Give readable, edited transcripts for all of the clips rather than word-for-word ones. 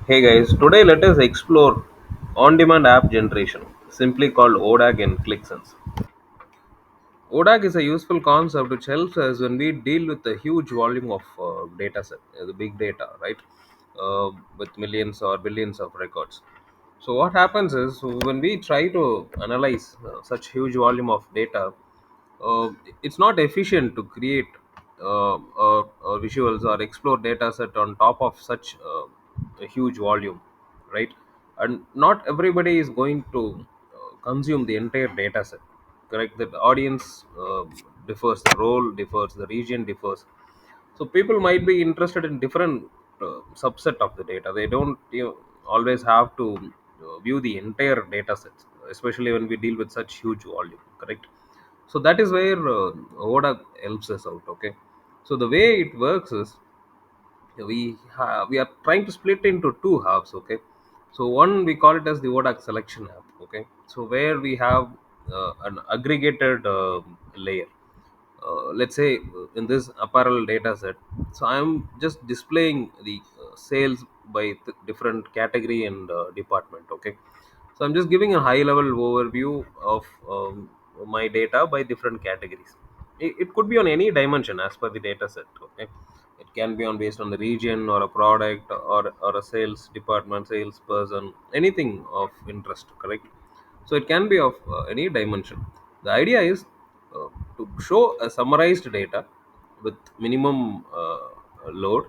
Hey guys, today let us explore on-demand app generation, simply called ODAG and Qliksense. ODAG is a useful concept which helps us when we deal with a huge volume of data set, the big data, right? With millions or billions of records. So what happens is when we try to analyze such huge volume of data, uh, it's not efficient to create visuals or explore data set on top of such a huge volume, right? And not everybody is going to consume the entire data set, correct? The audience differs, the role differs, the region differs. So people might be interested in different subset of the data. They don't always have to view the entire data sets, especially when we deal with such huge volume, correct? So that is where ODA helps us out. Okay, so the way it works is we are trying to split into two halves. Okay, so one we call it as the ODAC selection app. Okay, so where we have an aggregated layer. Let's say in this apparel data set, so I'm just displaying the sales by different category and department. Okay, so I'm just giving a high level overview of my data by different categories. It could be on any dimension as per the data set. Okay, it can be on based on the region or a product or a sales department, salesperson, anything of interest, correct? So it can be of any dimension. The idea is uh, to show a summarized data with minimum load,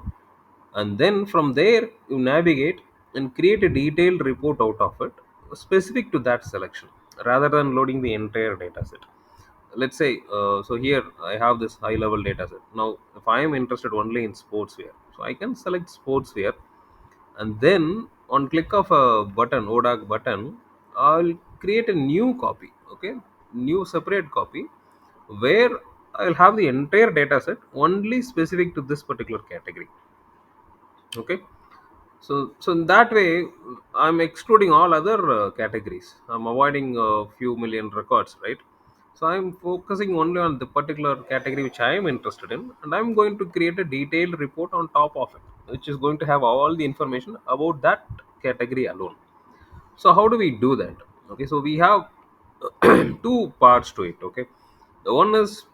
and then from there you navigate and create a detailed report out of it specific to that selection rather than loading the entire data set. Let's say so here I have this high level data set. Now if I am interested only in sportswear, so I can select sportswear, and then on click of a button, ODAG button, I'll create a new copy. Okay, new separate copy where I'll have the entire data set only specific to this particular category. Okay, so in that way, I'm excluding all other categories. I'm avoiding a few million records, right? So I'm focusing only on the particular category which I am interested in, and I'm going to create a detailed report on top of it, which is going to have all the information about that category alone. So how do we do that? Okay, so we have two parts to it. Okay, the one is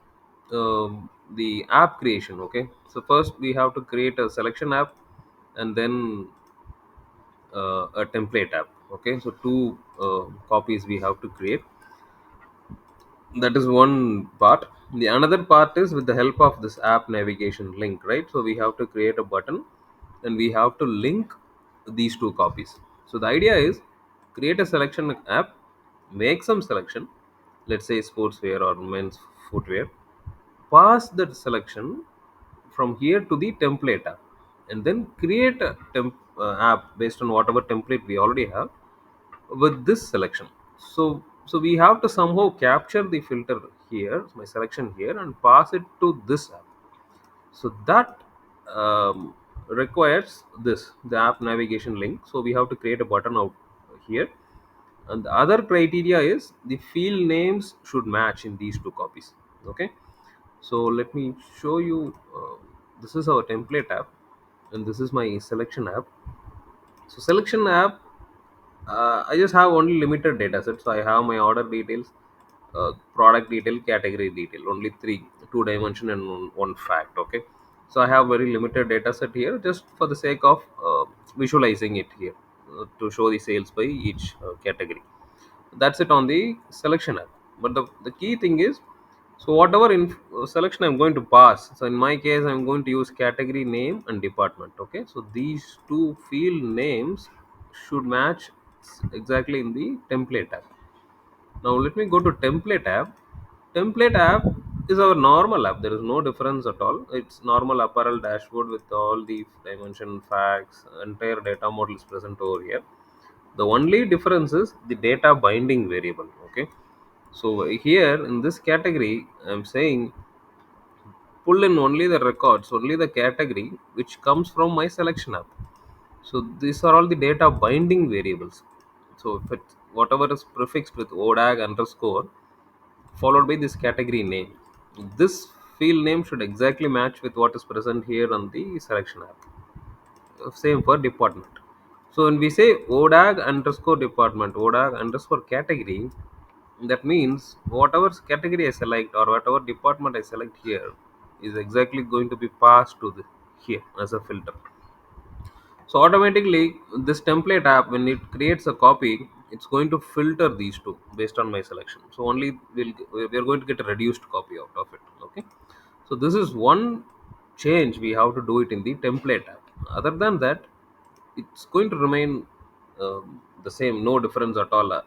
the app creation. Okay, so first we have to create a selection app, and then a template app. Okay, so two copies we have to create. That is one part. The another part is with the help of this app navigation link, right? So we have to create a button and we have to link these two copies. So the idea is create a selection app, make some selection, let's say sportswear or men's footwear, pass that selection from here to the template app, and then create a app based on whatever template we already have with this selection. So we have to somehow capture the filter here, my selection here, and pass it to this app. So that requires this, the app navigation link. So we have to create a button out here, and the other criteria is the field names should match in these two copies. Okay, so let me show you. This is our template app, and this is my selection app. So selection app, I just have only limited data set. So I have my order details, product detail, category detail, only three, two dimension and one fact. Okay, so I have very limited data set here, just for the sake of visualizing it here, to show the sales by each category. That's it on the selection app. But the key thing is, so whatever selection I'm going to pass, so in my case I'm going to use category name and department. Okay, so these two field names should match exactly in the template app. Now let me go to template app. Template app is our normal app. There is no difference at all. It's normal apparel dashboard with all the dimension facts, entire data model is present over here. The only difference is the data binding variable. Okay, so here in this category I'm saying pull in only the records, only the category which comes from my selection app. So these are all the data binding variables. So if it whatever is prefixed with ODAG underscore followed by this category name, this field name should exactly match with what is present here on the selection app. Same for department. So when we say ODAG underscore department, ODAG underscore category, that means whatever category I select or whatever department I select here is exactly going to be passed to the here as a filter. So automatically, this template app, when it creates a copy, it's going to filter these two based on my selection. So only we're going to get a reduced copy out of it. Okay. So this is one change we have to do it in the template app. Other than that, it's going to remain the same, no difference at all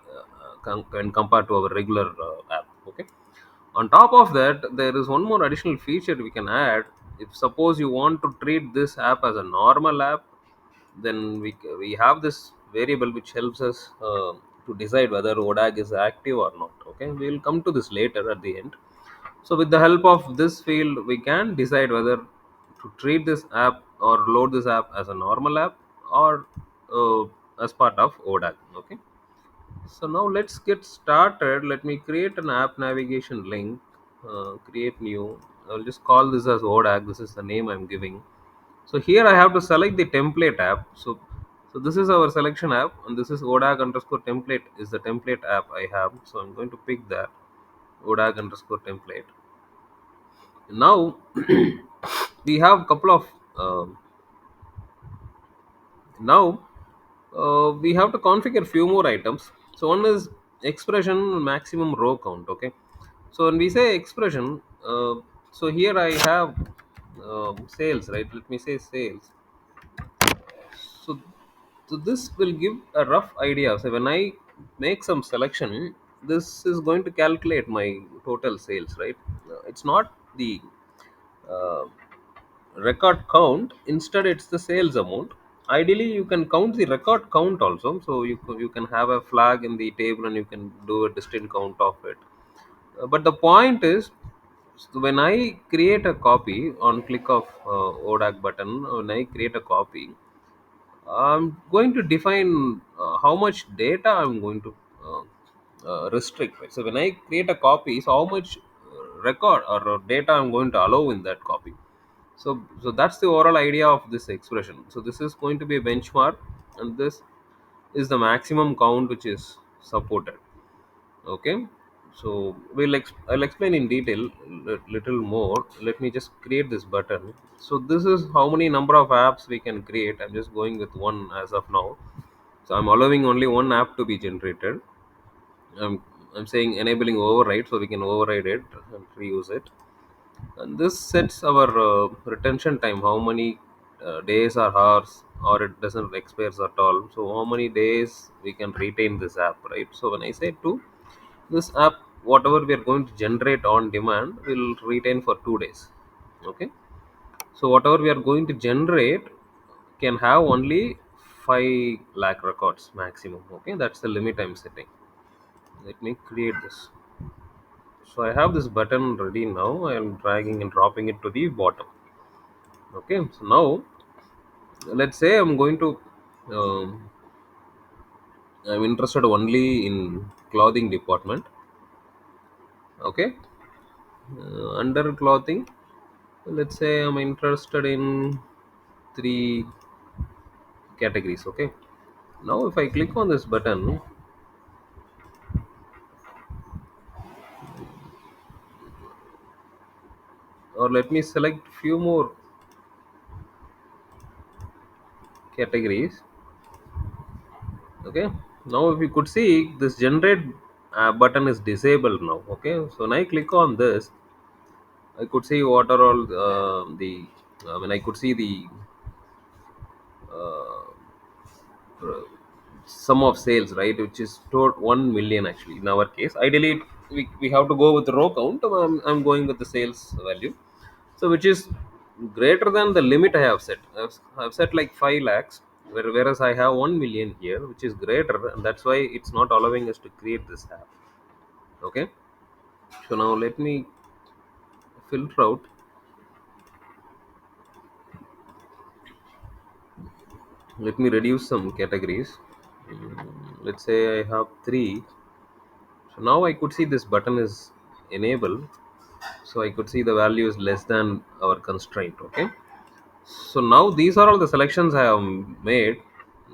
when compared to our regular app. Okay. On top of that, there is one more additional feature we can add. If suppose you want to treat this app as a normal app, then we have this variable which helps us to decide whether ODAG is active or not. Okay, we will come to this later at the end. So with the help of this field, we can decide whether to treat this app or load this app as a normal app or as part of ODAG. Okay. So now let's get started. Let me create an app navigation link. Create new. I'll just call this as ODAG. This is the name I'm giving. So here I have to select the template app. So this is our selection app, and this is ODAG underscore template is the template app I have. So I'm going to pick that ODAG underscore template. Now we have a couple of now we have to configure few more items. So one is expression maximum row count. Okay. So when we say expression, so here I have sales, right? Let me say sales. So, so this will give a rough idea. So when I make some selection, this is going to calculate my total sales, right? It's not the uh, record count. Instead, it's the sales amount. Ideally, you can count the record count also. So you can have a flag in the table and you can do a distinct count of it. But the point is, when I create a copy on click of ODAC button, when I create a copy, I'm going to define how much data I'm going to restrict. Right? So when I create a copy, so how much record or data I'm going to allow in that copy. So that's the overall idea of this expression. So this is going to be a benchmark, and this is the maximum count which is supported. Okay. So I'll explain in detail little more. Let me just create this button. So this is how many number of apps we can create. I'm just going with one as of now. So I'm allowing only one app to be generated. I'm saying enabling override, so we can override it and reuse it. And this sets our retention time, how many days or hours, or it doesn't expires at all. So how many days we can retain this app, right? So when I say two, this app, whatever we are going to generate on demand, will retain for 2 days. Okay. So whatever we are going to generate can have only 5 lakh records maximum. Okay, that's the limit I'm setting. Let me create this. So I have this button ready now. I am dragging and dropping it to the bottom. Okay, so now let's say I'm going to um, I'm interested only in clothing department. Okay, under clothing, let's say I'm interested in three categories. Okay, now if I click on this button, or let me select few more categories. Okay, now if you could see, this generate button is disabled now. Okay, so when I click on this, I could see what are all the when I could see the uh, sum of sales, right, which is toward 1 million. Actually, in our case, ideally we have to go with the row count. I'm going with the sales value, so which is greater than the limit I have set. I've set like 5 lakhs, whereas I have 1 million here, which is greater, and that's why it's not allowing us to create this app. Okay, so now let me filter out. Let me reduce some categories. Let's say I have 3. So now I could see this button is enabled. So I could see the value is less than our constraint. Okay. So now these are all the selections I have made.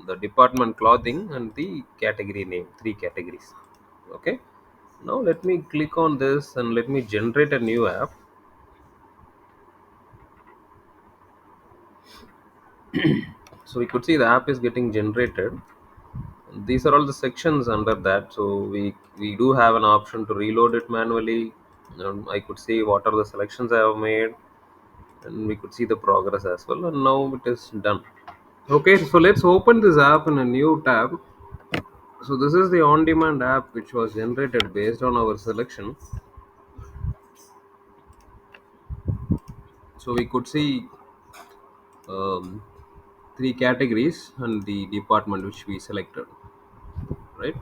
the department clothing, and the category name. Three categories. Okay. Now let me click on this and let me generate a new app. So we could see the app is getting generated. These are all the sections under that. So we do have an option to reload it manually. I could see what are the selections I have made, and we could see the progress as well. And now it is done. Okay, so let's open this app in a new tab. So this is the on-demand app which was generated based on our selection. So we could see um, three categories and the department which we selected, right?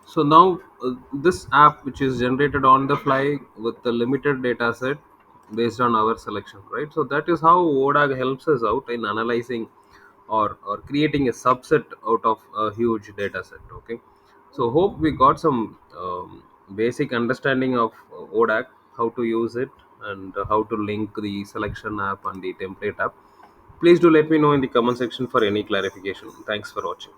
So now this app which is generated on the fly with the limited data set based on our selection, right? So that is how ODAG helps us out in analyzing or creating a subset out of a huge data set. Okay, so hope we got some basic understanding of ODAG, how to use it, and how to link the selection app and the template app. Please do let me know in the comment section for any clarification. Thanks for watching.